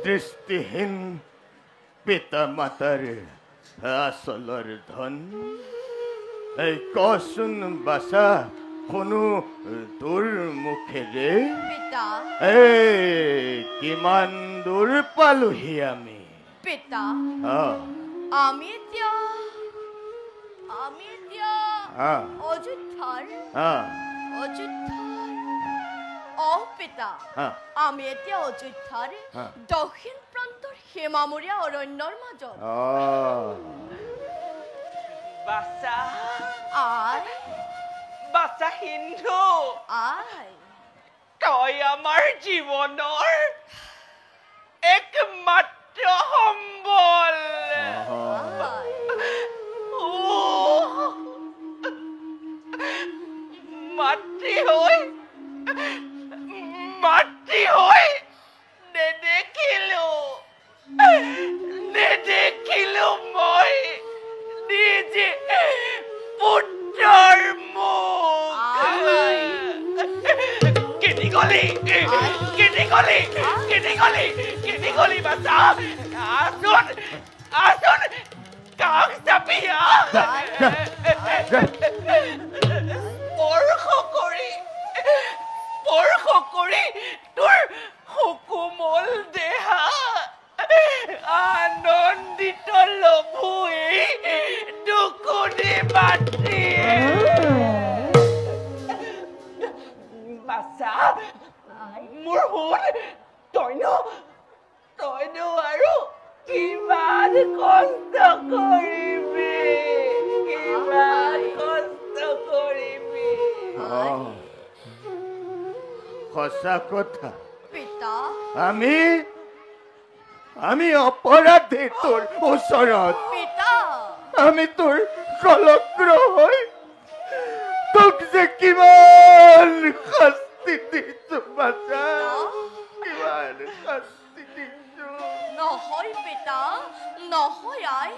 দৃষ্টিহীন পিতা মাতাৰ আসলৰ ধন এই কচোন বাছা শুনো তোৰ মুখেৰে কিমান দূৰ পালোহি আমি পিতা আমি এতিয়া অযোধ্যাৰ পিতা আমি এতিয়া অযোধ্যাৰ দক্ষিণ প্ৰান্তৰ সীমামূৰীয়া অৰণ্যৰ মাজত বাছা সিন্ধু তই আমাৰ জীৱনৰ একমাত্ৰ সম্বল মাতৃ হৈ নেদেখিলো মই নিজে পুত্ৰৰ মুখ কেনি গলি বাছা আচোন কাষ চাপিয়া স্পৰ্শ কৰি তোৰ সুকোমল দেহা আনন্দিত লভুৱে দুকুনি মাতৃ বাছা মোৰ শুন তইনো আৰু কিমান কষ্ট কৰিবি সঁচা কথা আমি অপৰাধী তোৰ ওচৰত আমি তোৰ কলগ্ৰ হৈ তোক তোক যে কিমান শাস্তি দিছো বাছা কিমান শাস্তি দিছো নহয় পিতা নহয় আই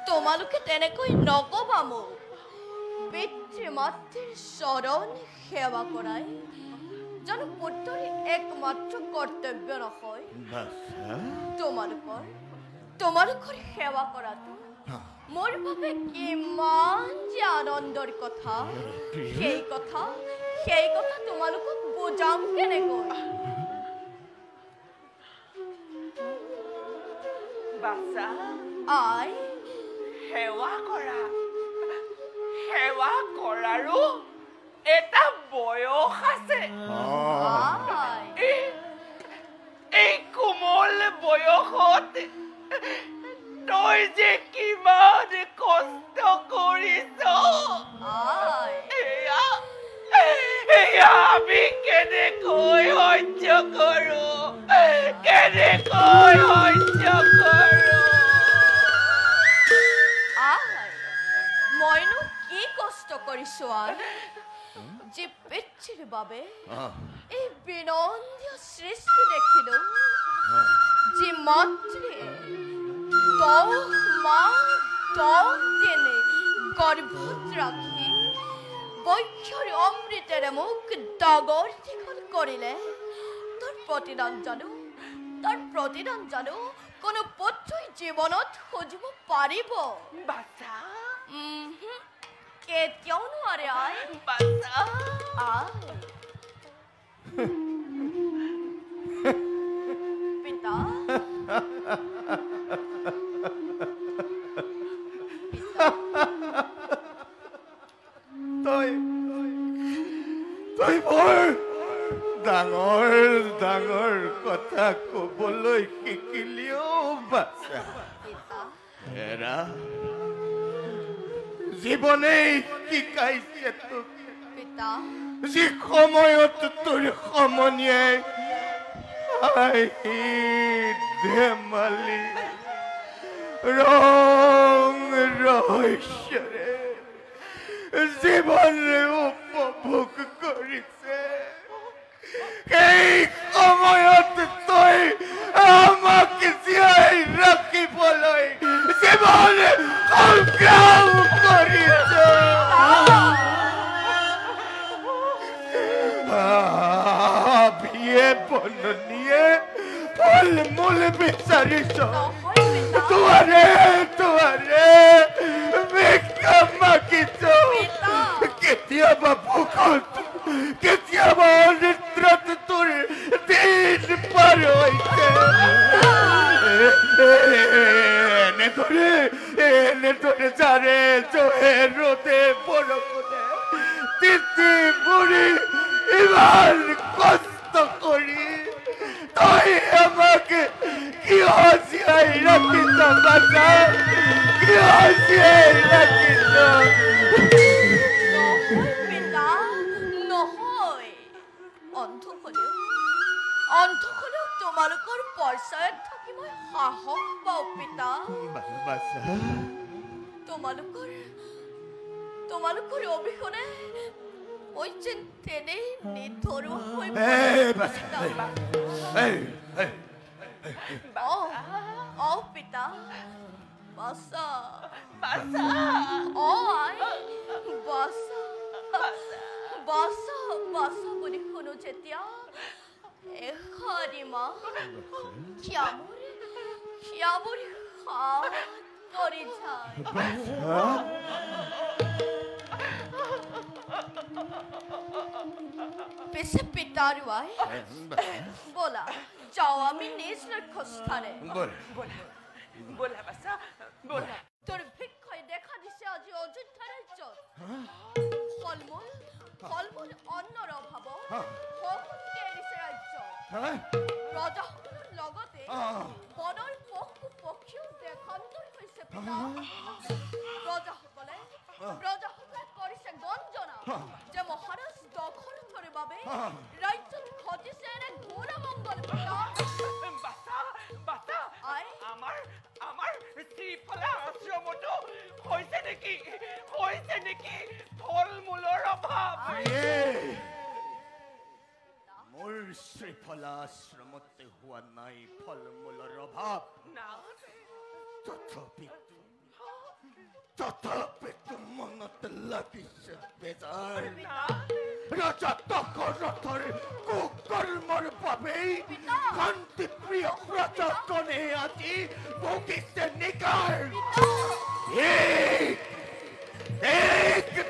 তোমালোকে তেনেকৈ নকবা মোক পিতৃ মাতৃৰ চৰণ সেৱা কৰাই জানো পুত্ৰৰ একমাত্ৰ কৰ্তব্য নহয় তোমালোকৰ সেৱা কৰাটো মোৰ বাবে কিমান যে আনন্দৰ কথা সেই কথা তোমালোকক বুজাম কেনেকৈ বাচ্চা আই সেৱা কৰাৰো এটা বয়স আছে আই এই কোমল বয়সত তই যে কিমান কষ্ট কৰিছ আই এয়া আমি কেনেকৈ সহ্য কৰো মইনো কি কষ্ট কৰিছো আই যে পিতৃৰ বাবে এই বিনন্দীয় সৃষ্টি দেখিলো যে মাতৃয়ে 10 মাহ 10 দিনে গৰ্ভত ৰাখি বক্ষৰ অমৃতেৰে মোক ডাগৰ দীঘল কৰিলে তাৰ প্ৰতিদান জানো কোনো পুত্ৰই জীৱনত খুজিব পাৰিব বাচ্চা কেতিয়াও নোৱাৰে আই বাচ্চা পিতা তই বৰ ডাঙৰ কথা কবলৈ শিকিলিও বাচ্চা এৰা জীৱনেই শিকাইছে তোক পিতা যি সময়ত তোৰ সমনীয়াই ধেমালি ৰং ৰহস্যৰে জীৱন উপভোগ কৰিছে সেই সময়ত তই আমাক জীয়াই ৰাখিবলৈ জীৱন সংগ্ৰাম কৰিছ বিয়ে বননিয়ে ফল মূল বিচাৰিছ তোৱাৰে ভিক্ষা মাগিছ কেতিয়াবা ভোকত কেতিয়াবা অনিদ্ৰাত তোৰ দিন পাৰ হৈছে এনেদৰে যাৰে জহে ৰ'দে বৰষুণে তিতি বুঢ়ী ইমান কষ্ট কৰি তই আমাক কিয় জীয়াই ৰাখিছ বাছা কিয় জীয়াই ৰাখিছ পিতা নহয় অন্ধ হলেও তোমালোকৰ পৰ্যায়ত থাকি মই সাহস পাওঁ পিতা তোমালোকৰ অবিহনে মই যেন তেনেই নিথৰুৱা হৈ পিতা বাছা আই বাছা বুলি শুনো যেতিয়া এষাৰিমা খিয়ামুৰি হাত পৰি যায় পিছে পিতাৰু আই বলা যাও আমি নিজ লক্ষ্যস্থানে বলা বাচ্চা বলা তোৰ ভিক্ষায় দেখা দিছে আজি অযোধ্যা ৰাজ্যত ফলমূল অন্নৰ অভাৱত শক্তি এৰিছে ৰাজ্য ৰজাসকলৰ লগতে বনৰ পশু পক্ষীও দেশান্তৰ হৈছে পিতা ৰজাসকলে কৰিছে গঞ্জনা যে মহাৰাজ দশৰথৰ বাবে ৰাজ্যত ঘটিছে এনে ঘোৰ মংগল পিতা আমাৰ শ্ৰীফলা আশ্ৰমতো হৈছে নেকি ফল মূলৰ অভাৱ ত্ৰিফলাশ্ৰমতে হুয়া নাই ফলমূলৰ অভাৱ তথাপিতো মনত লাগিছে বেজাৰ ৰজা দশৰথৰ কুকৰ্মৰ বাবেই শান্তিপ্ৰিয় ৰজাজনে আজি ভুগিছে নিকাৰ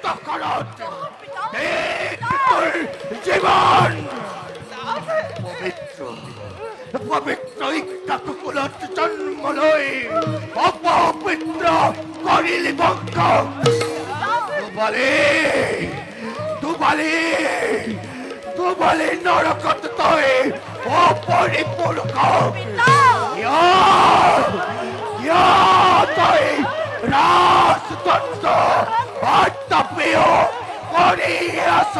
দশৰথ তোৰ জীৱন পবিত্ৰ ইক্ষ্বাকুকুলত জন্ম লৈ অপবিত্ৰ কৰিলি বংশ দুবালি নৰকত তই অপৰিপুৰুষ তই ৰাজদণ্ড অৰ্তপ্ৰিয় কৰি আছ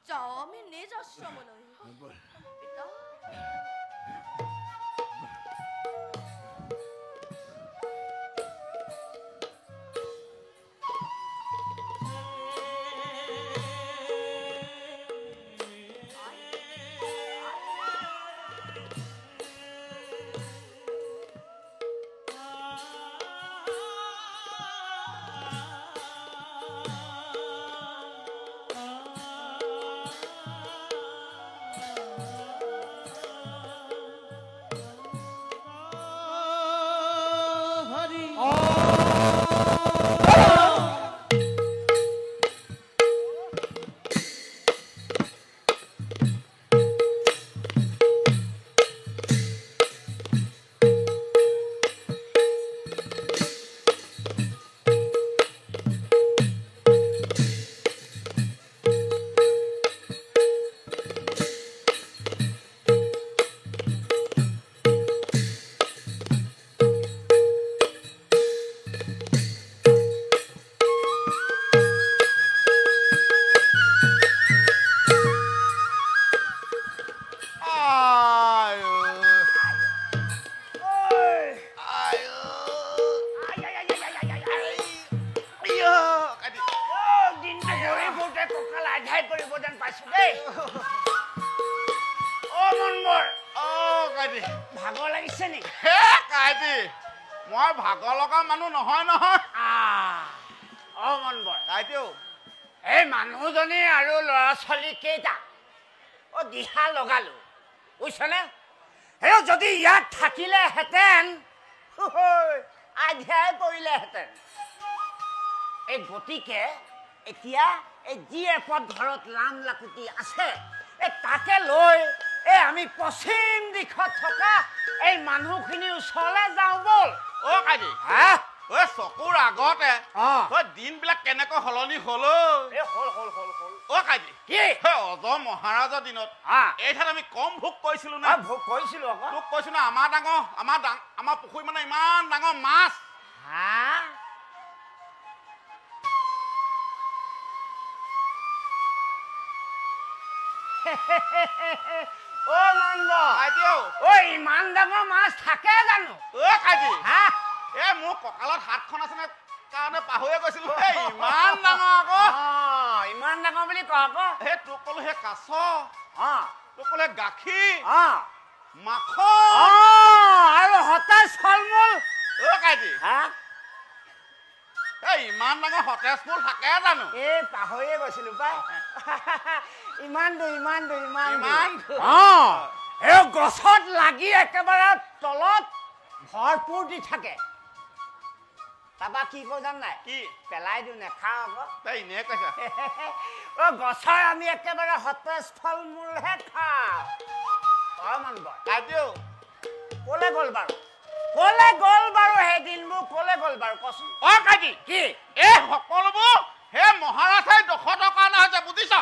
যাও আমি নিজ আশ্ৰমলৈ পিতা ভাগৰ লাগিছে নি হে কাইদি মই ভাগৰ লগা মানুহ নহয় নহয় মনবৰ কাইদিও এই মানুহজনী আৰু ল'ৰা ছোৱালী কেইটা দিহা লগালো বুজিছনে সেই যদি ইয়াত থাকিলেহেঁতেন আধিয়াই পৰিলেহেঁতেন এই গতিকে এতিয়া এই যি এপদ ঘৰত লাম লাকুটি আছে এই তাকে লৈ আমি পশ্চিম দিশত থকা এই মানুহখিনিৰ ওচৰলৈ যাওঁ বল কাইদি চকুৰ আগতে দিনবিলাক কেনেকৈ সলনি হল কাইদি কি অজ মহাৰাজৰ দিনত এই ঠাইত আমি কম ভোগ কৰিছিলো নে ভোগ কৰিছিলো তোক কৈছো না আমাৰ পুখুৰী মানে ইমান ডাঙৰ মাছ ইমান ডাঙৰ মাছ থাকে জানো মোৰ কঁকালত হাতখন আছে কাৰণে পাহৰিয়ে গৈছিলো ইমান ডাঙৰ আকৌ ইমান ডাঙৰ বুলি ক আকৌ সেই তোক কলো সেই কাছ তোক কলে গাখীৰ মাখন আৰু সতেজ ফল মূল কাইদি ইমান ডাঙৰ সতেজ ফুল থাকে জানো এই পাহৰিয়ে গৈছিলো পাই ইমান গছত লাগি একেবাৰে তলত ভৰপূৰ দি থাকে তাৰপৰা কি কওঁ জান নাই কি পেলাই দিওঁ নেখাওঁ আকৌ তই এনে কৈছা গছৰ আমি একেবাৰে সতেজ ফল মূলহে খাওঁ কলে গ'ল বাৰু সেই দিনবোৰ কলে গ'ল বাৰু কচোন কাইদি কি এই সকলোবোৰ সেই মহাৰাজে 200 টকা নহয় বুজিছ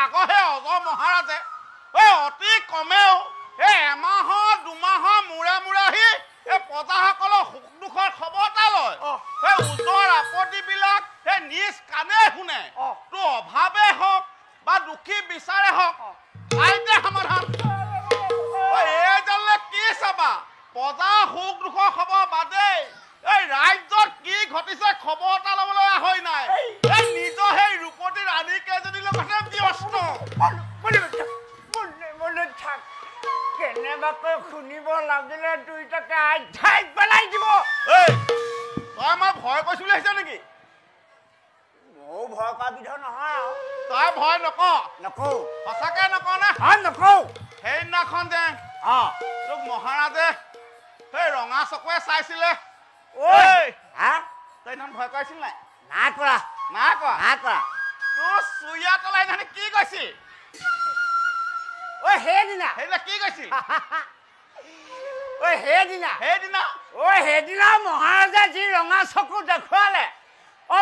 আকৌ সেই অজ মহাৰাজে অতি কমেও এই এমাহৰ 2 মাহৰ মূৰে মূৰে আহি এই প্ৰজাসকলৰ সুখ দুখৰ খবৰ এটা লয় সেই ওচৰ আপত্তিবিলাক সেই নিজ কাণে শুনে তোৰ অভাৱে হওক বা দুখী বিচাৰে হওক আইতে সমাধান এই জানলে প্ৰজা সুখ দুখৰ খবৰ বাদেই এই ৰাজ্যত কি ঘটিছে খবৰ এটা ল'বলৈ আহৰি নাই এই নিজৰ সেই ৰূপতী ৰাণী কেইজনীৰ লগতে ব্যস্ত কেনেবাকৈ শুনিব লাগিলে দুইটাকে আধ্যাইত পেলাই দিব এই তই মই ভয় কৰিছো বুলি আহিছ নেকি ময়ো ভয় কৰা বিধ নহয় আৰু তই ভয় নকওঁ সঁচাকে নকওঁ নে নকওঁ সেইদিনাখন যে তোক মহাৰাজে সেই ৰঙা চকুৱে চাইছিলে তই ইমান ভয় কৰিছিল নাই কৰা তোৰ চুইয়া তলাই নাহে কি কৈছিল সেইদিনা কি কৈছিল সেইদিনা মহাৰাজে যি ৰঙা চকু দেখুৱালে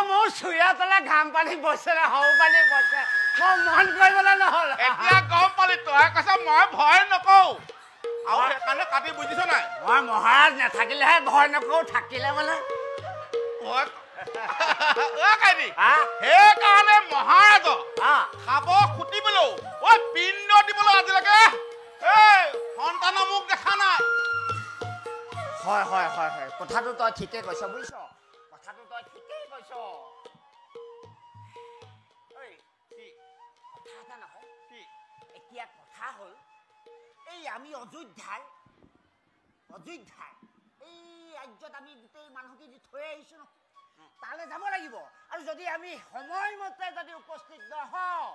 মোৰ চুইয়া তলে ঘাম পানী বৈছে নে সৰু পানী বৈছে মই মন কৰিবলৈ নহ'ল এতিয়া গম পালি তই কৈছ মই ভয় নকওঁ আৰু সেইকাৰণে কাটি বুজিছ নাই মই মহাৰাজ নাথাকিলেহে ভয় নকৰো থাকিলে মানে সেইকাৰণে মহাৰাজক খাব খুটিবলৈও পিণ্ড দিবলৈ আজিলৈকে সন্তানৰ মুখ দেখা নাই হয় কথাটো তই ঠিকেই কৈছ বুজিছ কথাটো তই ঠিকেই কৈছ কথা এটা নহয় এতিয়া কথা হ'ল এই আমি অযোধ্যাৰ এই ৰাজ্যত আমি গোটেই মানুহখিনি থৈ আহিছো ন তালৈ যাব লাগিব আৰু যদি আমি সময়মতে যদি উপস্থিত নহওঁ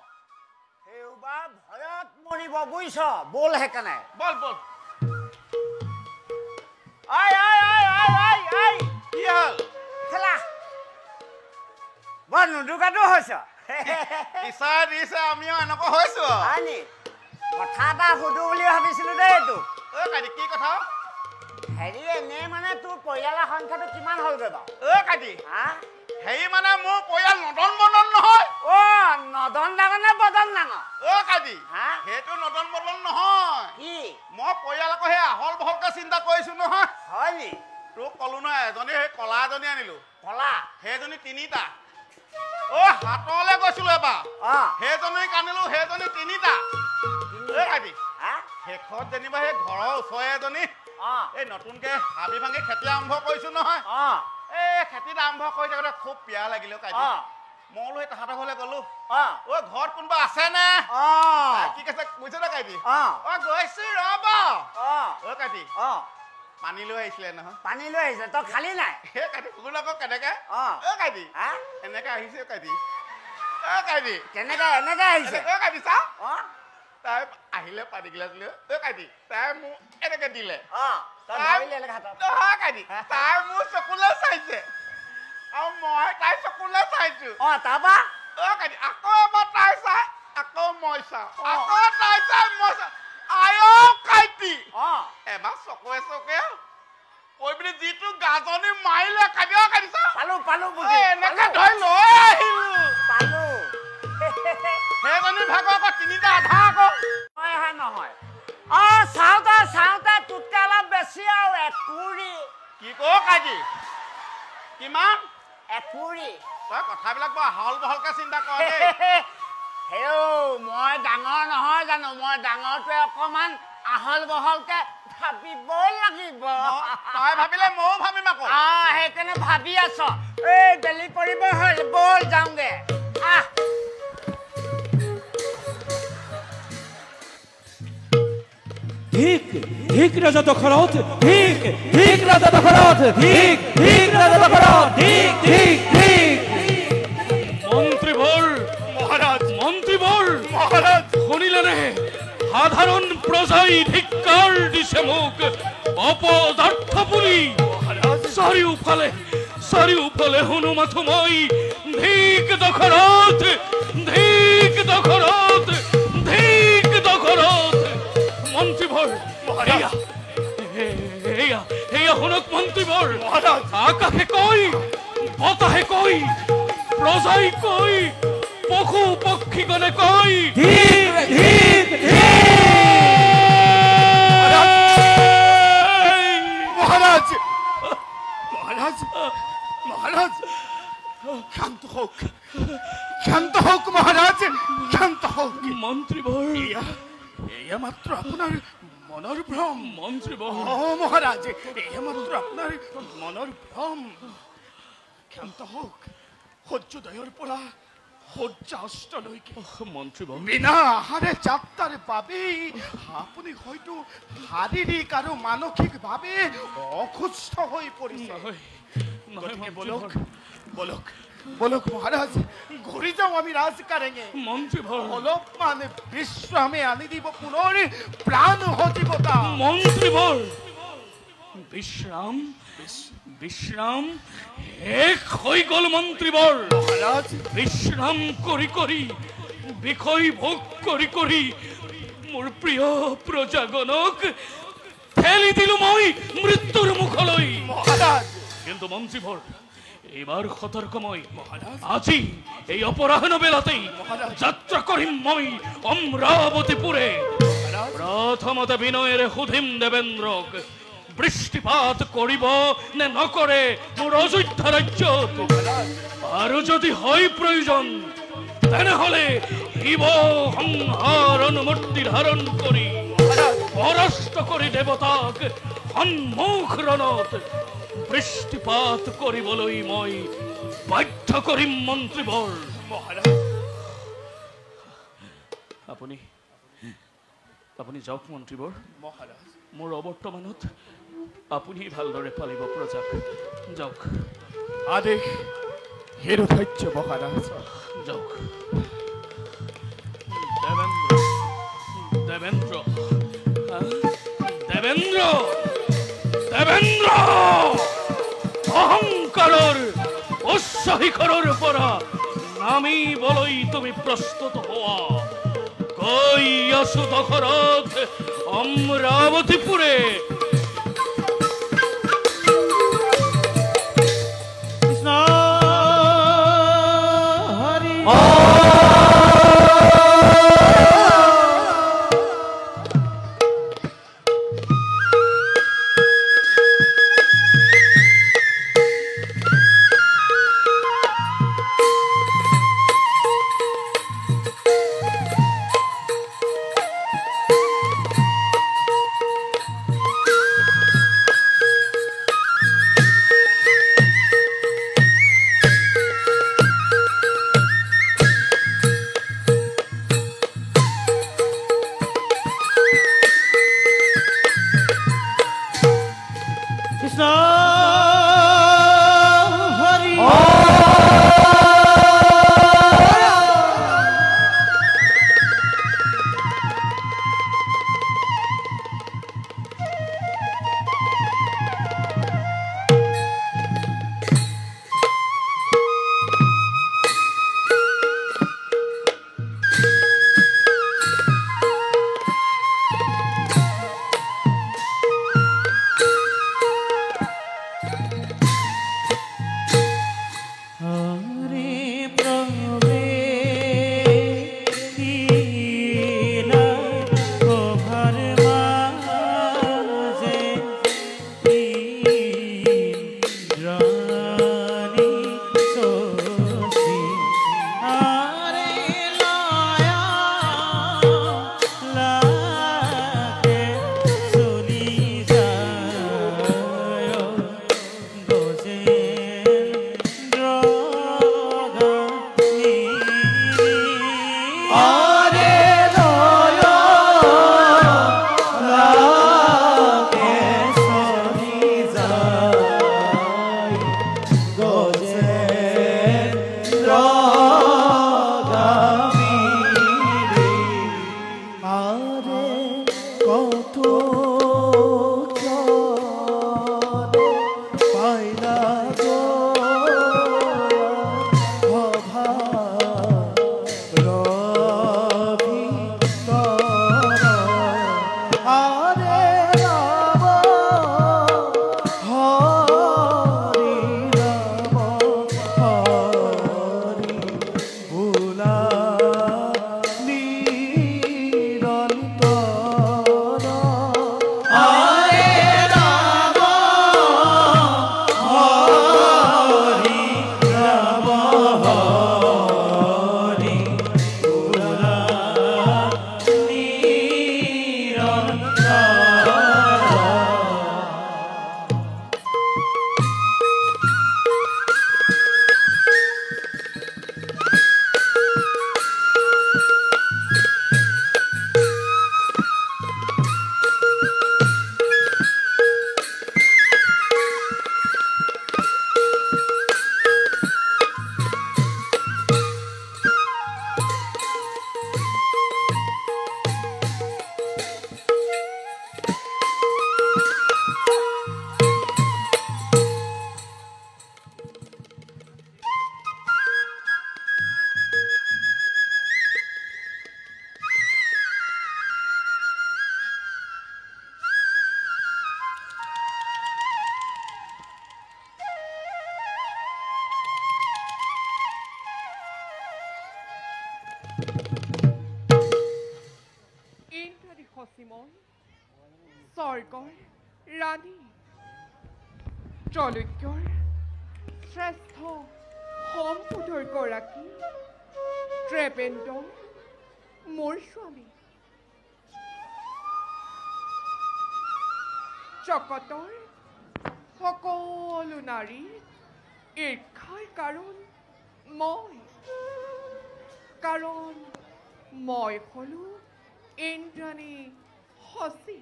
সেইবাৰ ভয়ত মৰিব বুজিছ বল সেইকাৰণে বল কি হ'ল খেলা বৰ নুদুকাটো হৈছ ঈশ্বৰে দিছে আমিও এনেকুৱা হৈছো কথা এটা সুধো বুলি ভাবিছিলো দেই তোক কি কথা হেৰি এনেই মানে তোৰ পৰিয়ালৰ সংখ্যাটো কিমান হ'লগৈ বাৰু হেৰি মানে মোৰ পৰিয়াল নদন বদন নহয় নদন ডাঙৰ নে বদন ডাঙৰ সেইটো নদন বদন নহয় কি মই পৰিয়াল আকৌ সেই আহল বহলকে চিন্তা কৰিছো নহয় হয় নি তোক কলো নহয় এজনী সেই কলা এজনী আনিলো কলা সেইজনী তিনিটা হাতলে গৈছিলো এবাৰ সেইজনীক আনিলো সেইজনী তিনিটা শেষত যেনিবা সেই ঘৰৰ ওচৰে এজনী এই নতুনকে হাবি ভাঙি খেতি আৰম্ভ কৰিছো নহয় এই খেতিত আৰম্ভ কৰি থাকোতে খুব পিয়া লাগিলে মই বোলো তাহাঁতৰ ঘৰলৈ গলো ঘৰত কোনোবা আছে নে কি কৈছে বুজিছ নে কাইটি গৈছো ৰব কাইটি পানী লৈ আহিছিলে নহয় পানী লৈ আহিছে তই খালি নাই সেই কাইটি কুকুৰ আকৌ কেনেকে কাইটি এনেকে আহিছে কাইটি কেনেকে এনেকে আহিছে কাইটি চা তাই আহিলে পানী গিলাচ লৈ কাইটি তাই মোক এনেকে দিলে কাইটি তাই মোৰ চকুলৈ চাইছে আৰু মই তাই চকুলৈ চাইছো তাৰপা কাইটি আকৌ এবাৰ তাই চাই আকৌ মই চাওঁ আকৌ তাই চাই মই চাওঁ আয় কাইটি এবাৰ চকুৱে চকুৱে কৈ পিনি যিটো গাজনি মাৰিলে কাইটি চা পালো এনেকে ধৰি লৈ আহিলো সেইজনী ভাগৰ আকৌ তিনিটা আধা আকৌ নহয় চাওঁতে তোতকে অলপ বেছি আৰু একুৰি কি ক কাইটি কিমান একুৰি তই কথাবিলাক বৰ আহল বহলকে চিন্তা কৰ মই ডাঙৰ নহয় জানো মই ডাঙৰটোৱে অকমান আহল বহলকে ভাবিবই লাগিব তই ভাবিলে ময়ো ভাবিম আকৌ সেইকাৰণে ভাবি আছ এই বেলি পৰিব হ'ল বল যাওঁগে ঠিক রাজা দখলত ঠিক রাজা দখলত ঠিক রাজা দখলত ঠিক মন্ত্রী বল মহারাজ শুনিলে নে সাধারণ প্রজাই ধিক্কার দিছে মোক অপদার্থ পুরি চাৰিওফালে শুনো মাথো মই ধিক দখলত মন্ত্রীবর এয়া শুনক মন্ত্রীবর আকাশে কই বতাহে কই প্রজাই কই পশু পক্ষীগণে কই মহারাজ শান্ত হোক মহারাজ শান্ত হোক মন্ত্রীবর এয়া মাত্ৰ আপোনাৰ মনৰ ভ্ৰম মন্ত্ৰীবৰ মহাৰাজ এয়া মাত্ৰ আপোনাৰ মনৰ ভ্ৰম ক্ষান্ত হওক সূৰ্যোদয়ৰ পৰা সূৰ্যাস্তলৈকে মন্ত্ৰীবৰ বিনা আহাৰে যাত্ৰাৰ বাবে আপুনি হয়তো শাৰীৰিক আৰু মানসিকভাৱে অসুস্থ হৈ পৰিছে গতিকে বলক বলক বলক মহাৰাজ ঘূৰি যাওঁ আমি ৰাজকাৰেঙে মন্ত্ৰীবৰ অলপমান বিশ্ৰামে আনি দিব পুনৰ প্ৰাণ সজীৱতা মন্ত্ৰীবৰ বিশ্ৰাম বিশ্ৰাম শেষ হৈ গ'ল মন্ত্ৰীবৰ মহাৰাজ বিশ্ৰাম কৰি কৰি বিষয় ভোগ কৰি কৰি মোৰ প্ৰিয় প্ৰজাগণক ঠেলি দিলো মই মৃত্যুৰ মুখলৈ মহাৰাজ কিন্তু মন্ত্ৰীবৰ এইবাৰ সতৰ্ক মই আজি এই অপৰাহ্ন বেলাতেই যাত্ৰা কৰিম মই অমৰাৱতীপুৰে প্ৰথমতে বিনয়েৰে সুধিম দেৱেন্দ্ৰক বৃষ্টিপাত কৰিব নে নকৰে মোৰ অযোধ্যা ৰাজ্যত আৰু যদি হয় প্ৰয়োজন তেনেহলে শিৱ সংহাৰ অনুমূৰ্তি ধাৰণ কৰি পৰাস্ত কৰি দেৱতাক সন্মুখ ৰণত বৃষ্টিপাত কৰিবলৈ মই বাধ্য কৰিম মন্ত্ৰীবৰ মহাৰাজ আপুনি আপুনি যাওক মন্ত্ৰীবৰ মহাৰাজ মোৰ অৱৰ্তমানত আপুনি ভালদৰে পালিব প্ৰজাক যাওক আদেশ শিৰোধাৰ্য মহাৰাজ যাওক দেৱেন্দ্ৰ দেৱেন্দ্ৰ দেৱেন্দ্ৰ দেৱেন্দ্ৰ অহংকাৰৰ উচ্চ শিখৰৰ পৰা নামিবলৈ তুমি প্ৰস্তুত হোৱা গৈ আছো দশৰথ অমৰাৱতীপুৰে ইন্দ্ৰাণী সচিময় স্বৰ্গৰ ৰাণী ত্ৰৈলোক্যৰ শ্ৰেষ্ঠ সম্পদৰ গৰাকী ত্ৰেবেন্দ্ৰ মোৰ স্বামী জগতৰ সকলো নাৰী ঈৰ্ষাৰ কাৰণ মই হলো ইন্দ্ৰাণী সচি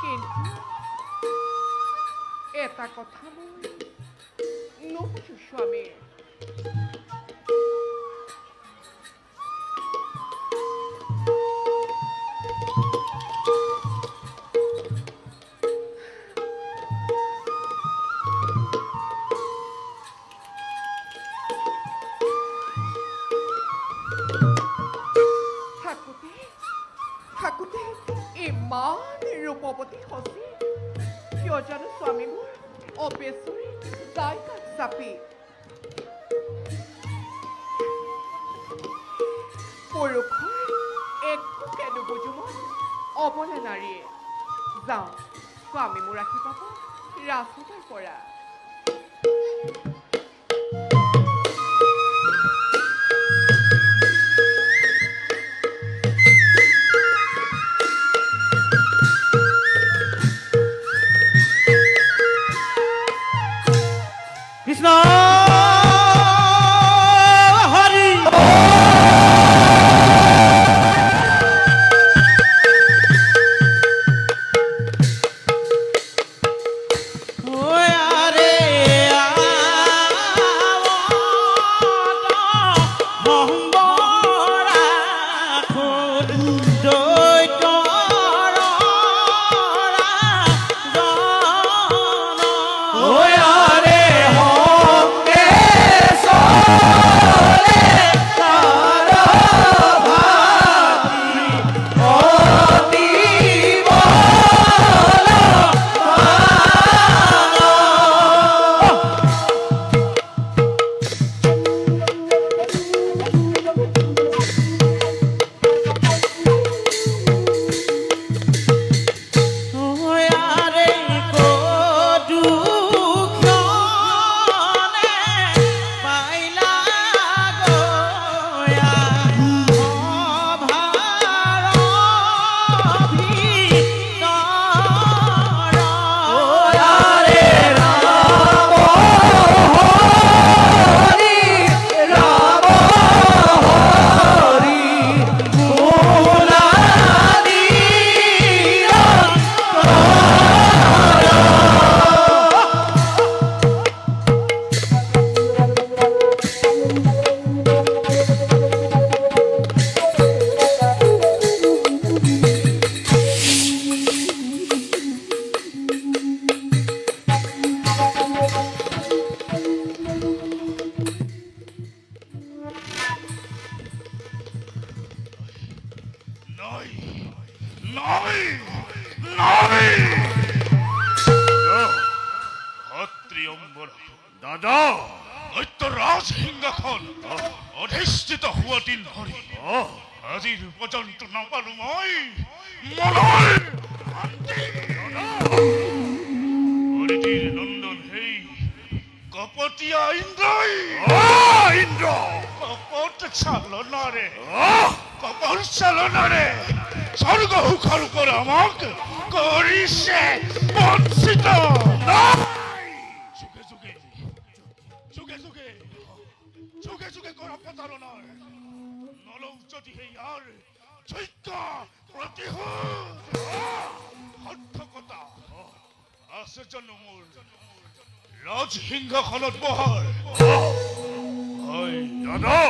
কিন্তু এটা কথা মই নুবুজো স্বামীৰ থাকোতে ইমান ৰূপৱতী সচি কিয় জানো স্বামী মোৰ অপেশ্বৰী যায় কাষ চাপি পুৰুষৰ একোকে নুবুজো মই অবলা নাৰীয়ে যাওঁ স্বামী মোৰ আহি পাব ৰাজসভাৰ পৰা দাদা দৈত্য ৰাজসিংহাসন অধিষ্ঠিত হোৱা দিন ধৰি আজিৰ পৰ্যন্ত নাপালো মই হৰিটিৰ নন্দন হেই কপটীয়া ইন্দ্ৰই ইন্দ্ৰ কপট চালনাৰে স্বৰ্গ সুখৰ পৰা আমাক কৰিছে বঞ্চিত যুগে কৰা প্ৰতাৰণাৰ নলৌ যদি ইয়াৰ যোগ্য প্ৰতিশোধ সাৰ্থকতা আছে জানো মোৰ ৰাজসিংহাসনত বহাৰ দাদা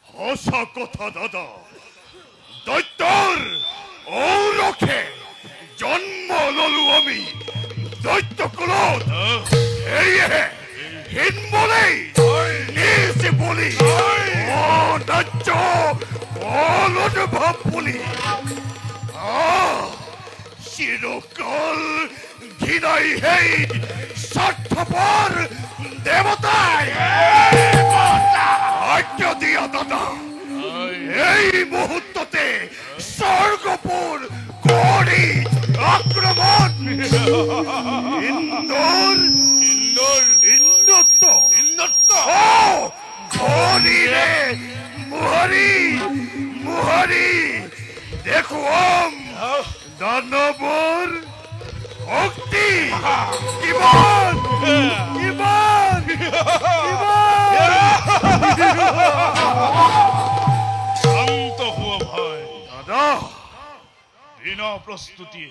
সঁচা কথা দাদা দৈত্যৰ ঔৰসে জন্ম ললো আমি দৈত্য কুলত সেয়েহে হিনবলেই নিজ বলি অনাৰ্য অনুভৱ বুলি চিৰকাল ঘৃণাই সেই স্বাৰ্থপৰ দেৱতাই মুহারি আক্রমণ ইন্দোর ইন্দোর ইন্দত্ত ইন্দত্ত ধনী রে মুহারি মুহারি দেখো দানবর শক্তি কিমান কিমান শান্ত হুয়া ভাই দাদা বিনা প্রস্তুতি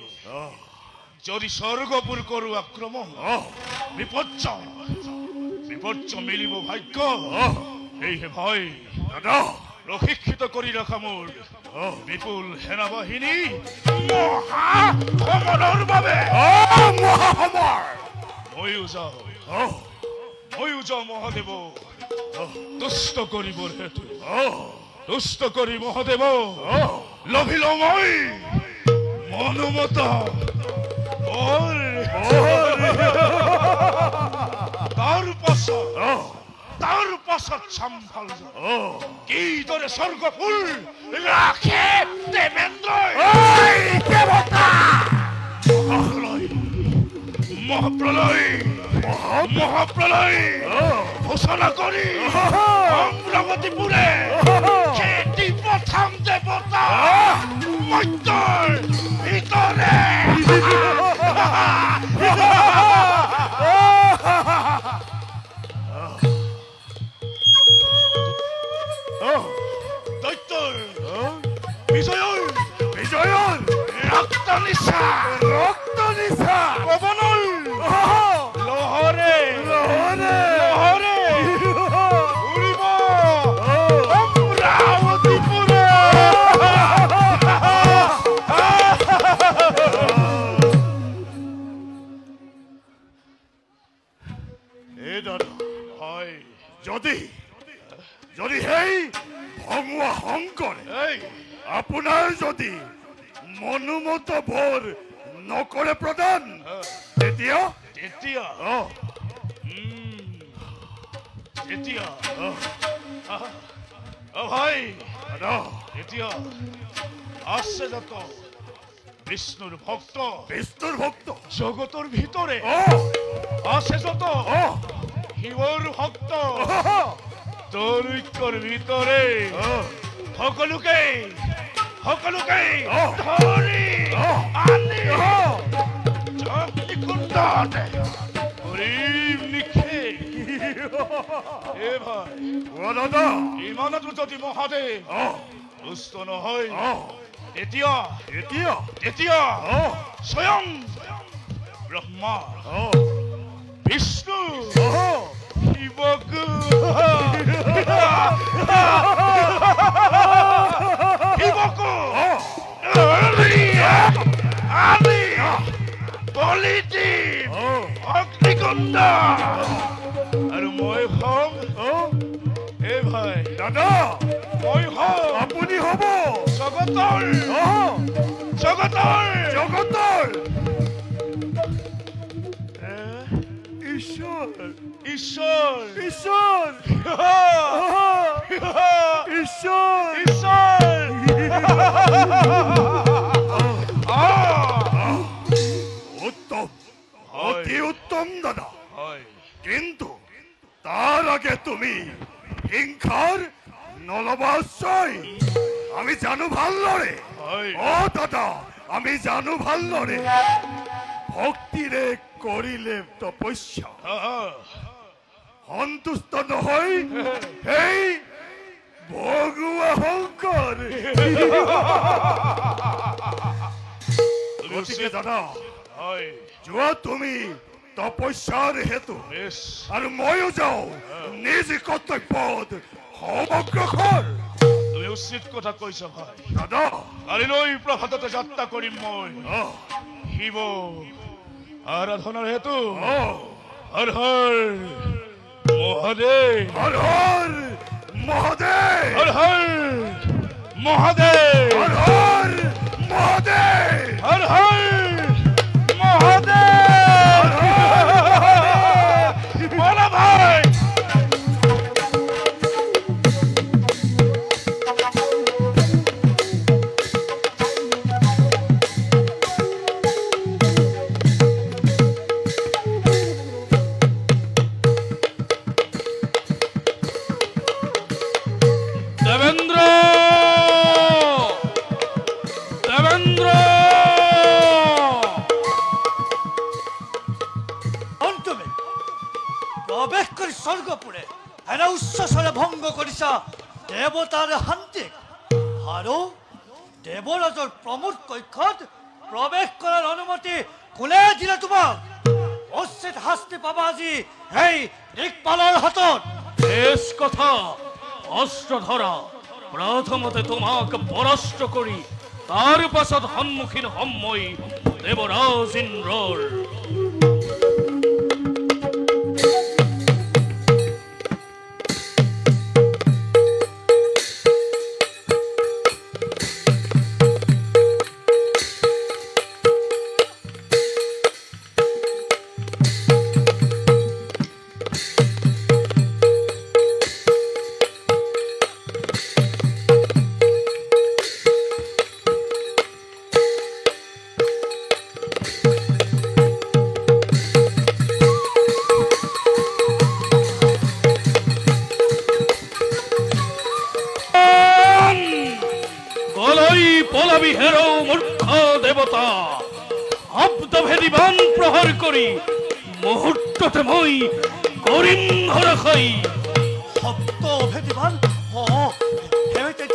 যদি স্বর্গপুর করু আক্রমণ বিপর্যয় বিপর্যয় মিলিব ভাগ্য এই হে ভয় দাদা প্রশিক্ষিত করি রাখা মোর বিপুল সেনাবাহিনী মহাসমৰৰ বাবে মহাসমৰ ময়ো যাওঁ মহাদেৱ তুষ্ট কৰিবৰ হেতু তুষ্ট কৰি মহাদেৱ লভিল মই মনোমত তাৰ পাছত চাম্ভাল কিদৰে স্বৰ্গপুৰ ৰাখে দেৱেন্দ্ৰই মহাপ্ৰলয় মহাপ্ৰলয় ঘোষণা কৰি অমৰাৱতীপুৰে খেতি পথাম দেৱতা মত্যৰ ভিতৰে দৈত্যৰ বিজয়ৰ বিজয়ৰ ৰক্ত নিচা পৱনৰ লহৰে লহৰে উৰিব অমৰাৱতীপুৰে এই দাদা হয় যদি যদি সেই ভগৱা শংকৰে এই আপোনাৰ যদি মনোমত ভৰ নকৰে প্ৰদান তেতিয়া এতিয়া এতিয়া ভাই দাদা এতিয়া আছে যত বিষ্ণুৰ ভক্ত বিষ্ণুৰ ভক্ত জগতৰ ভিতৰে আছে যত শিৱৰ ভক্ত দৈত্যৰ ভিতৰে সকলোকে ধৰি আনি অগ্নিকুণ্ডতে কৰিম নিক্ষেপ। এ ভাই দাদা ইমানতো যদি মহাদেৱ দুষ্ট নহয় এতিয়া এতিয়া এতিয়া স্বয়ং ব্ৰহ্মা বিষ্ণু শিৱক আমি বলি দিম অগ্নিকুণ্ড আৰু মই হম এ ভাই দাদা মই হম আপুনি হ'ব জগতৰ ঈশ্বৰ ঈশ্বৰ ঈশ্বৰ ঈশ্বৰ ঈশ্বৰ উত্তম অতি উত্তম দাদা হয় কিন্তু তাৰ আগে তুমি হিংসাৰ নলবাশ্ৰয় আমি জানো ভালদৰে হয় ও দাদা আমি জানো ভালদৰে ভক্তিৰে কৰিলে তপস্যা সন্তুষ্ট নহয় সেই ভগৱা শংকৰ গতিকে দাদা হয় যোৱা তুমি তপস্যাৰ হেতু বেশ আৰু ময়ো যাওঁ নিজ কৰ্তব্যত সমগ্ৰখন তুমি উচিত কথা কৈছা ভাই দাদা কালিলৈ প্ৰভাততে যাত্ৰা কৰিম মই শিৱ আৰাধনাৰ হেতু হৰ হৰ মহাদেৱ হৰ হৰ মহাদেৱ হৰ হৰ মহাদেৱ হৰ হৰ মহাদেৱ হৰ হৰ মহাদেৱ বলা ভাই উচ্চস্বৰে ভংগ কৰিছা দেৱতাৰ শান্তিক আৰু দেৱৰাজৰ প্ৰমোদ কক্ষত প্ৰৱেশ কৰাৰ অনুমতি কোনে দিলে তোমাক? উচিত শাস্তি পাবা আজি এই দিকপালৰ হাতত। বেশ কথা, অস্ত্ৰ ধৰা। প্ৰথমতে তোমাক পৰাস্ত কৰি, তাৰ পাছত সন্মুখীন হম মই দেবৰাজ ইন্দ্ৰৰ। প্ৰহাৰ কৰি মুহূৰ্ততে মই কৰিম ধৰা খাই। শব্দ অভেদিবান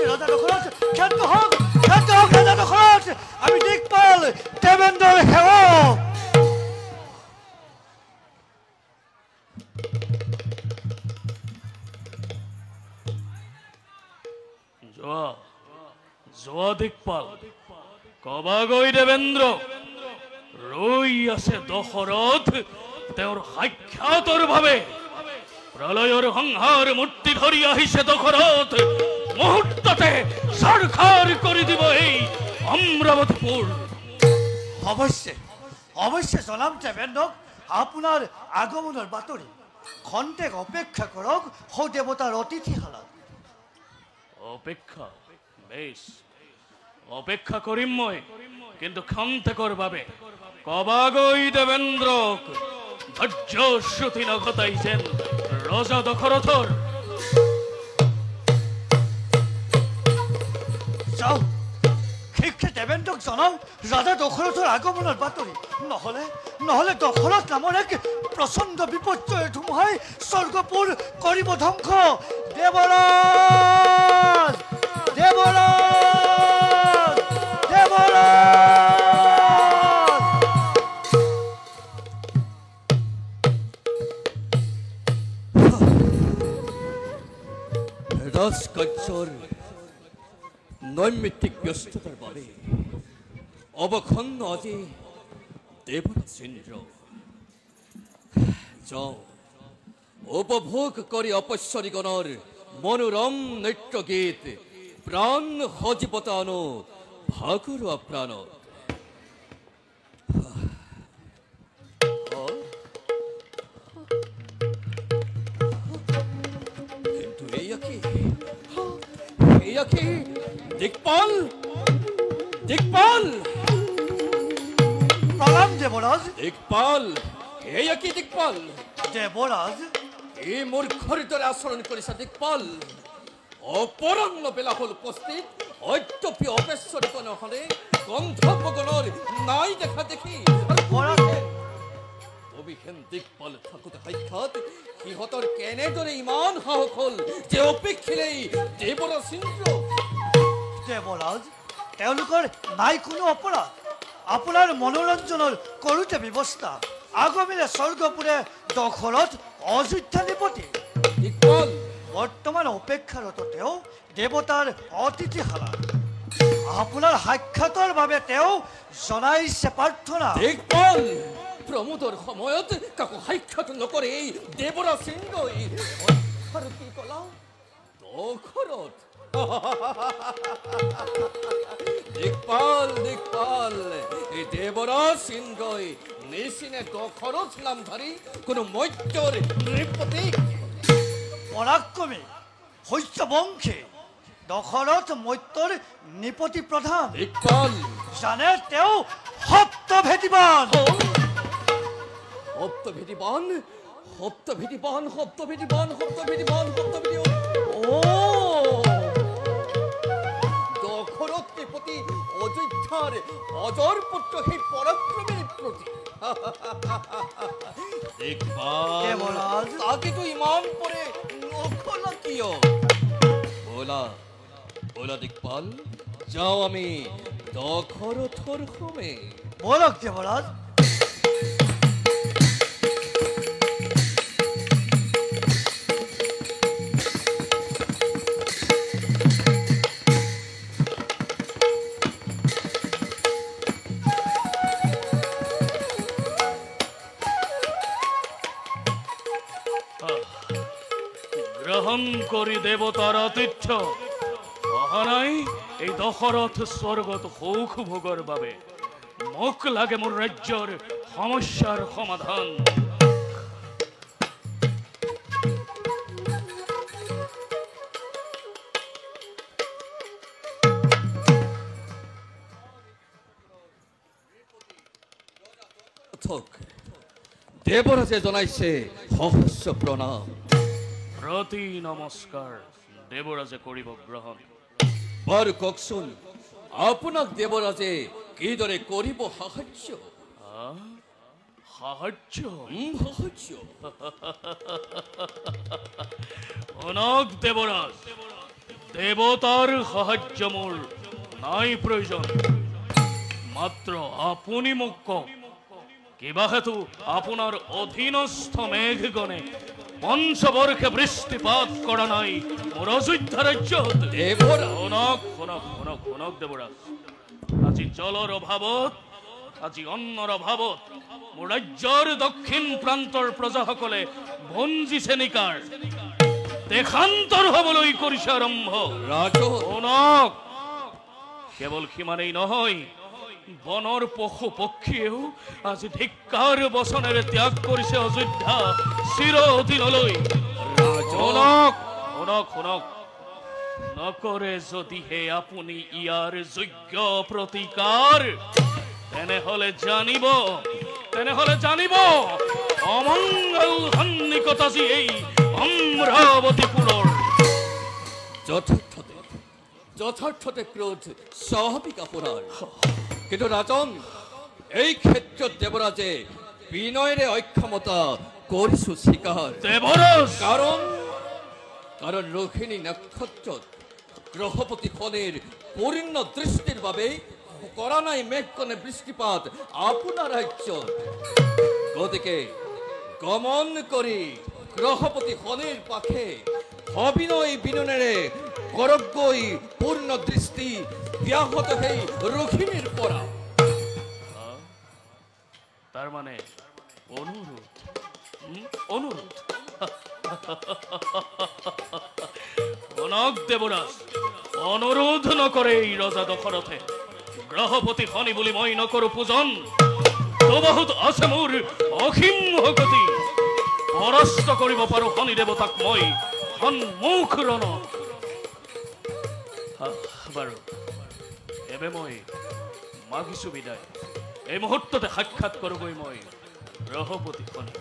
ৰাজা দখলত ক্ষেত্ৰ হোক ৰাজা দখলত। আমি দিকপাল দেবেন্দ্ৰৰ সেৱক। যোৱা দিকপাল কবা গৈ দেবেন্দ্ৰ ৰৈ আছে দশৰথ তেওঁৰ সাক্ষাতৰ ভাৱে। প্ৰলয়ৰ সংহাৰ মূৰ্তি ধৰি আহিছে দশৰথ, মুহূৰ্ততে চৰখাৰ কৰি দিব এই অমৰাৱতীপুৰ। অৱশ্যে জনাম দেবেন্দ্ৰক আপোনাৰ আগমনৰ বাতৰি। খন্তেক অপেক্ষা কৰক সৌ দেৱতাৰ অতিথিশালাত। অপেক্ষা বেশ, অপেক্ষা কৰিম মই, কিন্তু খন্তেকৰ বাবে কবা গৈ দেবেন্দ্ৰক ধৈৰ্যচ্যুতি নঘটাই যেন ৰজা দশৰথৰ। যাও শীঘ্ৰে দেবেন্দ্ৰক জনাও ৰাজা দশৰথৰ আগমনৰ বাতৰি। নহলে দশৰথ নামৰ এক প্ৰচণ্ড বিপৰ্যয়ৰ ধুমুহাই স্বৰ্গপুৰ কৰিব ধ্বংস। দেৱৰাজ দেৱৰাজ দেৱৰাজ। ৰাজকাৰ্যৰ নৈমিত্তিক ব্যস্ততাৰ বাবে অৱসন্ন আজি দেৱৰাজ ইন্দ্ৰ। যাওঁ উপভোগ কৰি অপশ্বৰীগণৰ মনোৰম নৃত্য গীত প্ৰাণ সজীৱতা আনো ভাগৰুৱা প্ৰাণত। কিন্তু এয়া কি দিকপাল দিকপাল প্ৰণাম দেৱৰাজ। দিকপাল এয়া কি দিকপাল? দেৱৰাজ এই মূৰ্খৰ দৰে আচৰণ কৰিছা দিকপাল। অপৰাহ্ন বেলা হল উপস্থিত, অদ্যপি অপেশ্বৰী নহলে গন্ধৰ্বগণৰ নাই দেখা দেখি অভিষেন দিকপাল থাকোতে সাক্ষাৎ সিহঁতৰ কেনেদৰে ইমান সাহস হল যে অপেক্ষিলেই দেৱৰাজ ইন্দ্ৰ। দেৱৰাজ তেওঁলোকৰ নাই কোনো অপৰাধ। আপোনাৰ মনোৰঞ্জনৰ কৰোঁতে ব্যৱস্থা আগমিলে স্বৰ্গপুৰে দশৰথ অযোধ্যা নিপতি। দিকপাল বৰ্তমান অপেক্ষাৰত তেওঁ দেৱতাৰ অতিথিশালা। আপোনাৰ সাক্ষাতৰ বাবে তেওঁ জনাইছে প্ৰাৰ্থনা। দিকপাল প্ৰমোদৰ সময়ত কাকো সাক্ষাৎ নকৰে এই দেৱৰাজ ইন্দ্ৰই আৰু কি কলা দশৰথ। দিকপাল দিকপাল এই দেৱৰাজ ইন্দ্ৰই নিচিনে দশৰথ নামধাৰী কোনো মৰ্ত্যৰ নৃপতি পৰাক্ৰমী শস্যবংশী দশৰথ মৰ্ত্যৰ নৃপতি প্ৰধান। দিকপাল জানে তেওঁ সপ্তভেদীবান। সপ্তভেদীবান সপ্তভেদীবান সপ্তভেদীবান সপ্তভেদীবান সপ্তভেদী দশৰথ নৃপতি অযোধ্যাৰ অজৰ পুত্ৰ সেই পৰাক্ৰমীৰ প্ৰতি। দেৱৰাজ তাকেতো ইমান পৰে নকলা কিয় বলা বলা দিকপাল যাও আমি দশৰথৰ সমে বলক দেৱৰাজ। গ্ৰহণ কৰি দেবতাৰ আতিথ্য অহানাই এই দশৰথ স্বৰ্গত সুখ ভোগৰ বাবে মোক লাগে মোৰ ৰাজ্যৰ সমস্যাৰ সমাধান। দেৱৰাজে জনাইছে সহস্ৰ প্ৰণাম। প্ৰতি নমস্কাৰ দেৱৰাজে কৰিব গ্ৰহণ। বাৰু কওকচোন আপোনাক দেৱৰাজে কিদৰে কৰিব সাহায্য? সাহায্য সাহায্য অনক দেৱৰাজ, দেৱতাৰ সাহায্য মোৰ নাই প্ৰয়োজন। মাত্ৰ আপুনি মোক কওক কিবা হেতু আপোনাৰ অধীনস্থ মেঘগণে পঞ্চবৰ্ষে বৃষ্টিপাত কৰা নাই মোৰ অযোধ্যা ৰাজ্যত। শুনক শুনক শুনক শুনক দেৱৰাজ, আজি জলৰ অভাৱত আজি অন্নৰ অভাৱত মোৰ ৰাজ্যৰ দক্ষিণ প্ৰান্তৰ প্ৰজাসকলে ভঞ্জিছে নিকাৰ দেশান্তৰ হবলৈ কৰিছে আৰম্ভ। শুনক কেৱল সিমানেই নহয়, বনৰ পশু পক্ষীয়েও আজি ধিক্কাৰ বচনেৰে ত্যাগ কৰিছে অযোধ্যা চিৰদিনলৈ। শুনক শুনক শুনক, নকৰে যদিহে আপুনি ইয়াৰ যোগ্য প্ৰতিকাৰ তেনেহলে জানিব অমংগল সন্নিকট আজি এই অমৰাৱতীপুৰৰ। যথাৰ্থতে ক্ৰোধ স্বাভাৱিক আপোনাৰ, কিন্তু ৰাজন এই ক্ষেত্ৰত দেৱৰাজে বিনয়েৰে অক্ষমতা কৰিছো স্বীকাৰ। দেৱৰাজ কাৰণ ৰোহিণী নক্ষত্ৰত গ্ৰহপতি শনিৰ পূৰ্ণ দৃষ্টিৰ বাবে কৰা নাই মেঘকণে বৃষ্টিপাত আপোনাৰ ৰাজ্যত। গতিকে গমন কৰি গ্ৰহপতি শনিৰ পাশে সবিনয় বিনয়েৰে কৰগৈ পূৰ্ণ দৃষ্টি ব্যাহত সেই ৰোহিণীৰ পৰা। তাৰ মানে অনুৰোধ দেৱৰাজ, অনুৰোধ নকৰে এই ৰজা দশৰথে। গ্ৰহপতি শনি বুলি মই নকৰো পূজন, বহুত আছে মোৰ অসীম গতি। পৰাস্ত কৰিব পাৰো শনি দেৱতাক মই সন্মুখ ৰণত। বাৰু এবে মই মাগিছো বিদায়। এই মুহূৰ্ততে সাক্ষাৎ কৰোগৈ মই গ্ৰহপতি শনি।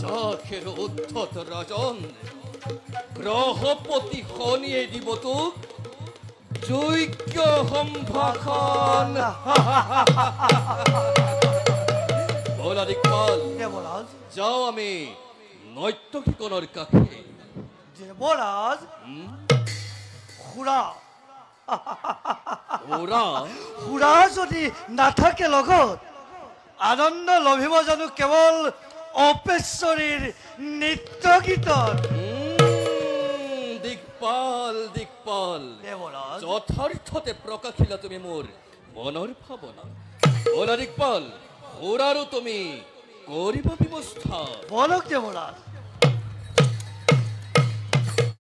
চাখেৰ উদ্ধত ৰাজন, গ্ৰহপতি শনিয়ে দিব তোক যোগ্য সম্ভাষণ। বলা দিকপাল দেৱৰাজ, যাও আমি নৈত্যকীকণৰ কাষে। দেৱৰাজ, খুৰা যদি নাথাকে লগত আনন্দ লভিব জানো কেৱল অপেশ্বৰীৰ নৃত্য গীতত? দিকপাল দেৱৰাজ, যথাৰ্থতে প্ৰকাশিলা তুমি মোৰ মনৰ ভাৱনা। বলা দিকপাল, খুৰাৰো তুমি কৰিব ব্যৱস্থা। বলক দেৱৰাজ।